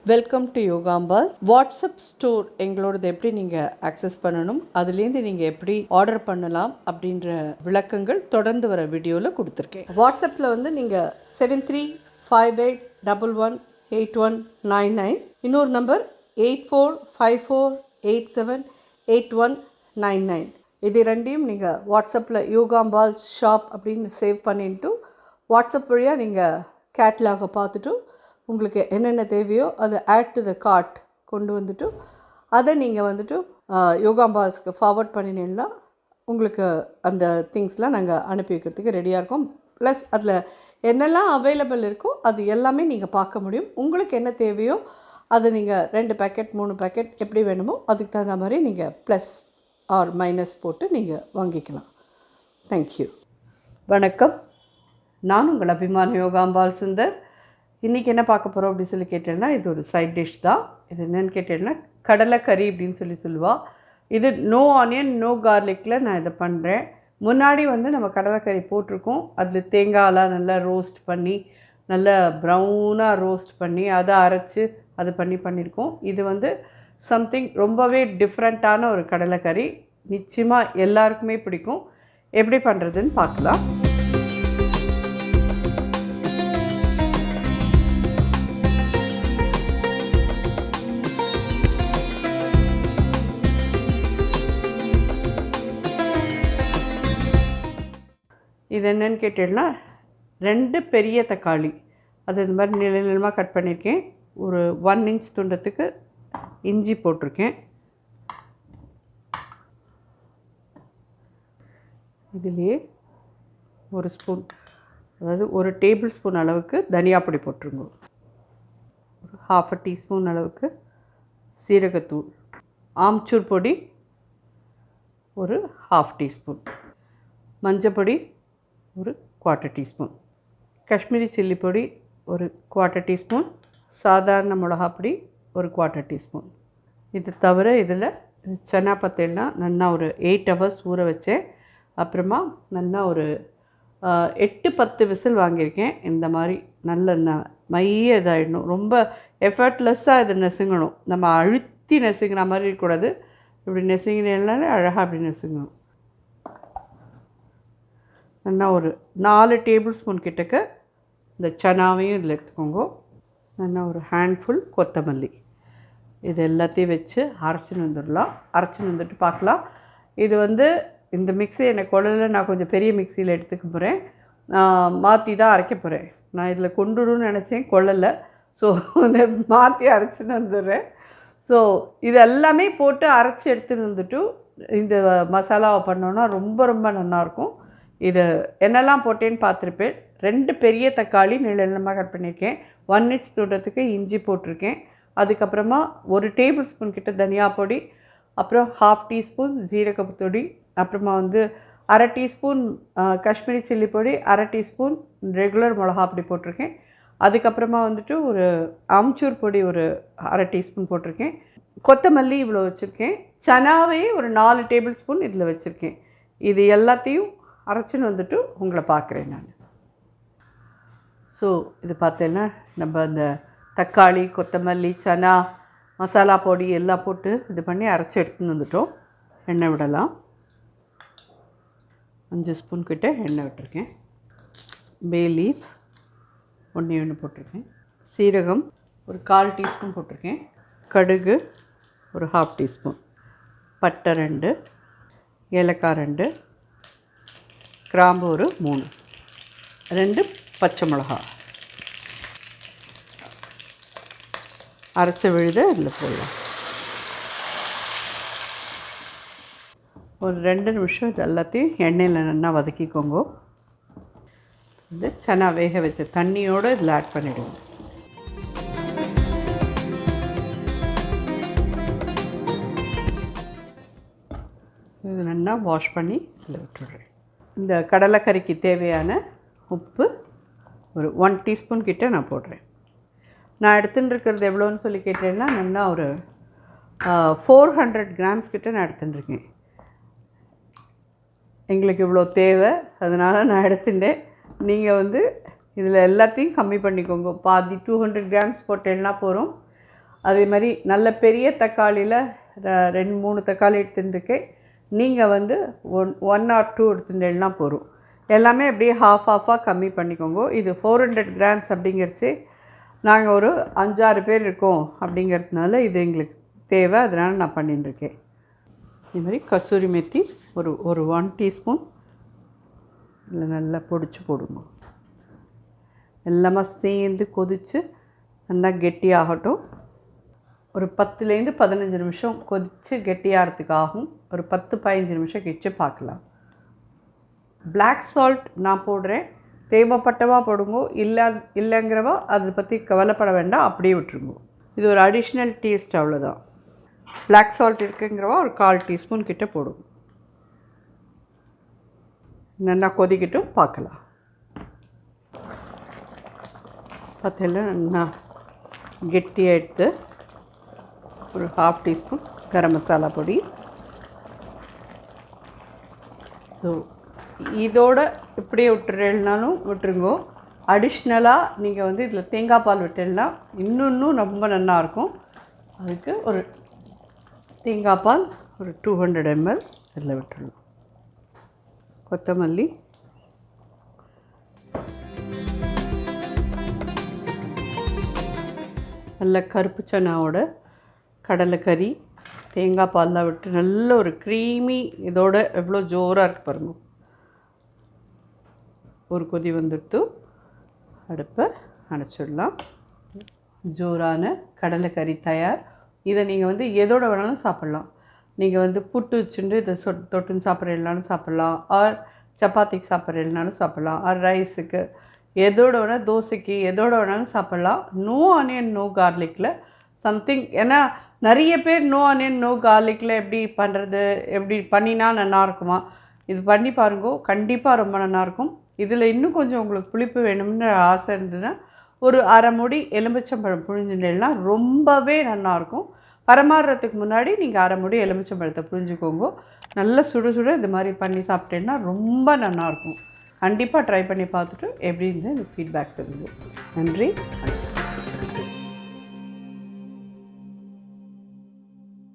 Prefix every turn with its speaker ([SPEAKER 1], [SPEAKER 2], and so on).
[SPEAKER 1] Welcome to Yogambas. WhatsApp store எங்களோடது எப்படி நீங்கள் ஆக்சஸ் பண்ணணும், அதுலேருந்து நீங்கள் எப்படி ஆர்டர் பண்ணலாம் அப்படின்ற விளக்கங்கள் தொடர்ந்து வர வீடியோவில் கொடுத்துருக்கேன். வாட்ஸ்அப்பில் வந்து நீங்கள் 7358118199, இன்னொரு நம்பர் 8454878199. இது ரெண்டையும் நீங்கள் வாட்ஸ்அப்பில் யோகாம்பால் ஷாப் அப்படின்னு சேவ் பண்ணிட்டு வாட்ஸ்அப் வழியாக நீங்கள் கேட்லாகை பார்த்துட்டு உங்களுக்கு என்னென்ன தேவையோ அதை ஆட் டு த கார்ட் கொண்டு வந்துட்டு அதை நீங்கள் வந்துட்டு யோகாம்பாஸ்க்கு ஃபார்வர்ட் பண்ணினீங்கன்னா உங்களுக்கு அந்த திங்ஸ்லாம் நாங்கள் அனுப்பி வைக்கிறதுக்கு ரெடியாக இருக்கோம். ப்ளஸ் அதில் என்னெல்லாம் அவைலபிள் இருக்கோ அது எல்லாமே நீங்கள் பார்க்க முடியும். உங்களுக்கு என்ன தேவையோ அதை நீங்கள் 2 பேக்கெட் 3 பேக்கெட் எப்படி வேணுமோ அதுக்கு தகுந்த மாதிரி நீங்கள் ப்ளஸ் ஆர் மைனஸ் போட்டு நீங்கள் வாங்கிக்கலாம். தேங்க்யூ. வணக்கம். நான் உங்கள் அபிமான யோகாம்பால் சுந்தர். இன்றைக்கி என்ன பார்க்க போகிறோம் அப்படின்னு சொல்லி கேட்டேன்னா, இது ஒரு சைட் டிஷ் தான். இது என்னென்னு கேட்டேன்னா கடலைக்கறி அப்படின்னு சொல்லுவாள். இது நோ ஆனியன் நோ கார்லிக்கில் நான் இதை பண்ணுறேன். முன்னாடி வந்து நம்ம கடலைக்கறி போட்டிருக்கோம். அதில் தேங்காயெலாம் நல்லா ரோஸ்ட் பண்ணி நல்லா ப்ரௌனாக ரோஸ்ட் பண்ணி அதை அரைச்சி அது பண்ணியிருக்கோம். இது வந்து சம்திங் ரொம்பவே டிஃப்ரெண்ட்டான ஒரு கடலைக்கறி. நிச்சயமாக எல்லாருக்குமே பிடிக்கும். எப்படி பண்ணுறதுன்னு பார்க்கலாம். இது என்னென்னு கேட்டீங்கன்னா 2 பெரிய தக்காளி, அது இந்த மாதிரி நிலமாக கட் பண்ணியிருக்கேன். ஒரு 1 இன்ச் துண்டத்துக்கு இஞ்சி போட்டிருக்கேன். இதுலேயே ஒரு ஸ்பூன், அதாவது ஒரு டேபிள் ஸ்பூன் அளவுக்கு தனியா பொடி போட்டுருங்க. ஒரு 1/2 டீஸ்பூன் அளவுக்கு சீரகத்தூள், ஆம்ச்சூர் பொடி ஒரு 1/2 டீஸ்பூன், மஞ்சப்பொடி ஒரு 1/4 டீஸ்பூன், காஷ்மீரி சில்லி பொடி ஒரு 1/4 டீஸ்பூன், சாதாரண மிளகாப்பொடி ஒரு 1/4 டீஸ்பூன். இது தவிர இதில் சன்னா பத்தேன்னா நல்லா ஒரு 8 ஹவர்ஸ் ஊற வச்சேன். அப்புறமா நல்லா ஒரு 8-10 விசில் வாங்கியிருக்கேன். இந்த மாதிரி நல்ல மைய இதாகிடணும். ரொம்ப எஃபர்ட்லெஸ்ஸாக இது நெசுங்கணும். நம்ம அழுத்தி நெசுங்கிற மாதிரி இருக்கக்கூடாது. இப்படி நெசுங்கினாலே அழகாக அப்படி நெசுங்கணும். நல்லா ஒரு 4 டேபிள் ஸ்பூன் கிட்டக்க இந்த சனாவையும் இதில் எடுத்துக்கோங்க. நல்லா ஒரு ஹேண்ட்ஃபுல் கொத்தமல்லி. இது எல்லாத்தையும் வச்சு அரைச்சின்னு வந்துடலாம். அரைச்சின்னு வந்துட்டு பார்க்கலாம். இது வந்து இந்த மிக்ஸி எனக்கு கொள்ளல, நான் கொஞ்சம் பெரிய மிக்சியில் எடுத்துக்க போகிறேன். மாற்றி தான் அரைக்க போகிறேன். நான் இதில் கொண்டுடுன்னு நினச்சேன், கொள்ளலை. ஸோ இந்த மாற்றி அரைச்சின்னு வந்துடுறேன். ஸோ இது எல்லாமே போட்டு அரைச்சி எடுத்துன்னு வந்துட்டு இந்த மசாலாவை பண்ணோன்னா ரொம்ப ரொம்ப நல்லாயிருக்கும். இது என்னெல்லாம் போட்டேன்னு பார்த்துருப்பேன். 2 பெரிய தக்காளி நீளமாக கட் பண்ணியிருக்கேன். 1 இன்ச் தூரத்துக்கு இஞ்சி போட்டிருக்கேன். அதுக்கப்புறமா ஒரு டேபிள் ஸ்பூன் கிட்ட தனியா பொடி, அப்புறம் 1/2 டீஸ்பூன் ஜீரகப்பொடி, அப்புறமா வந்து 1/2 டீஸ்பூன் காஷ்மீரி சில்லி பொடி, 1/2 டீஸ்பூன் ரெகுலர் மிளகாப்பொடி போட்டிருக்கேன். அதுக்கப்புறமா வந்துட்டு ஒரு ஆம்ச்சூர் பொடி ஒரு 1/2 டீஸ்பூன் போட்டிருக்கேன். கொத்தமல்லி இவ்வளோ வச்சுருக்கேன். சனாவே ஒரு 4 டேபிள் ஸ்பூன் இதில் வச்சுருக்கேன். இது எல்லாத்தையும் அரைச்சின்னு வந்துட்டு உங்களை பார்க்குறேன் நான். ஸோ இது பார்த்தேன்னா நம்ம இந்த தக்காளி, கொத்தமல்லி, சனா, மசாலா பொடி எல்லாம் போட்டு இது பண்ணி அரைச்சி எடுத்துன்னு வந்துட்டோம். எண்ணெய் விடலாம். 5 ஸ்பூன் கிட்ட எண்ணெய் விட்டுருக்கேன். பே லீஃப் 1 போட்டிருக்கேன். சீரகம் ஒரு 1/4 டீஸ்பூன் போட்டிருக்கேன். கடுகு ஒரு 1/2 டீஸ்பூன், பட்டை 2, ஏலக்காய் 2, கிராம்பு ஒரு 3, 2 பச்சை மிளகா அரைச்ச விழுத இதில் போடலாம். ஒரு 2 நிமிஷம் இது எல்லாத்தையும் எண்ணெயில் நல்லா வதக்கிக்கோங்க. இது சனா வேக வச்ச தண்ணியோடு இதில் ஆட் பண்ணிவிடுவோம். இது நல்லா வாஷ் பண்ணி இதில் விட்டுடுறேன். இந்த கடலைக்கறிக்கு தேவையான உப்பு ஒரு 1 டீஸ்பூன் கிட்ட நான் போடுறேன். நான் எடுத்துன்னு இருக்கிறது எவ்வளோன்னு சொல்லி கேட்டேன்னா நல்லா ஒரு 400 கிராம்ஸ் கிட்ட நான் எடுத்துட்டுருக்கேன். எங்களுக்கு இவ்வளோ தேவை, அதனால் நான் எடுத்துட்டேன். நீங்கள் வந்து இதில் எல்லாத்தையும் கம்மி பண்ணிக்கோங்க. பாதி 200 கிராம்ஸ் போட்டேன்னா போகிறோம். அதே மாதிரி நல்ல பெரிய தக்காளியில் 2-3 தக்காளி எடுத்துட்டுருக்கேன். நீங்கள் வந்து 1 or 2 எடுத்துட்டேன்னா போதும். எல்லாமே அப்படியே ஹாஃபாக கம்மி பண்ணிக்கோங்க. இது 400 grams அப்படிங்கிறச்சு நாங்கள் ஒரு 5-6 பேர் இருக்கோம் அப்படிங்கிறதுனால இது எங்களுக்கு தேவை, அதனால் நான் பண்ணிட்டுருக்கேன். இதே மாதிரி கசூரி மெத்தி ஒரு 1 டீஸ்பூன் இதில் நல்லா பொடிச்சு போடுங்க. எல்லாமே சேர்ந்து கொதித்து நல்லா கெட்டியாகட்டும். ஒரு 10லேருந்து 15 நிமிஷம் கொதித்து கெட்டியாகிறதுக்கு ஆகும். ஒரு 10-15 நிமிஷம் கழிச்சு பார்க்கலாம். பிளாக் சால்ட் நான் போடுறேன், தேவைப்பட்டவா போடுங்க, இல்லைங்கிறவா அதை பற்றி கவலைப்பட வேண்டாம், அப்படியே விட்டுருங்க. இது ஒரு அடிஷ்னல் டேஸ்ட், அவ்வளோதான். பிளாக் சால்ட் இருக்குங்கிறவா ஒரு 1/4 டீஸ்பூன் கிட்ட போடுங்க. நல்லா கொதிக்கட்டும், பார்க்கலாம். பார்த்தீங்கன்னா நல்லா கெட்டியாக எடுத்து ஒரு 1/2 டீஸ்பூன் கரம் மசாலா பொடி. ஸோ இதோட இப்படியே விட்டுறேன்னாலும் விட்டுருங்கோ. அடிஷ்னலாக நீங்கள் வந்து இதில் தேங்காய் பால் விட்டேன்னா இன்னும் ரொம்ப நல்லாயிருக்கும். அதுக்கு ஒரு தேங்காய் பால் ஒரு 200 ml இதில் விட்டுருணும். கொத்தமல்லி, நல்ல கருப்பு சனாவோட கடலைக்கறி, தேங்காய் பால்லாம் விட்டு நல்ல ஒரு க்ரீமி, இதோட எவ்வளோ ஜோராக இருக்குது பாருங்க. ஒரு கொதி வந்துட்டு அடுப்பை அணைச்சிடலாம். ஜோரான கடலைக்கறி தயார். இதை நீங்கள் வந்து எதோட வேணாலும் சாப்பிட்லாம். நீங்கள் வந்து புட்டு வச்சுட்டு இதை தொட்டுன்னு சாப்பிட்றதுனாலும் சாப்பிட்லாம், ஆர் சப்பாத்திக்கு சாப்பிட்றதுனாலும் சாப்பிட்லாம், ஆர் ரைஸுக்கு எதோட வேணால், தோசைக்கு எதோட வேணாலும் சாப்பிட்லாம். நோ ஆனியன் நோ கார்லிக்கில் சம்திங். ஏன்னா நிறைய பேர் நோ ஆனியன் நோ கார்லிக்கில் எப்படி பண்ணுறது, எப்படி பண்ணினா நல்லாயிருக்குமா, இது பண்ணி பாருங்கோ, கண்டிப்பாக ரொம்ப நல்லாயிருக்கும். இதில் இன்னும் கொஞ்சம் உங்களுக்கு புளிப்பு வேணும்னு ஆசை இருந்ததுன்னா ஒரு 1/2 மூடி எலுமிச்சம்பழம் புழிஞ்சுட்டேன்னா ரொம்பவே நல்லாயிருக்கும். பரமாறுறதுக்கு முன்னாடி நீங்கள் 1/2 மூடி எலுமிச்சம்பழத்தை புழிஞ்சுக்கோங்க. நல்லா சுட சுட இது மாதிரி பண்ணி சாப்பிட்டேன்னா ரொம்ப நல்லாயிருக்கும். கண்டிப்பாக ட்ரை பண்ணி பார்த்துட்டு எப்படி இருந்தால் எனக்கு ஃபீட்பேக் தருங்க. நன்றி.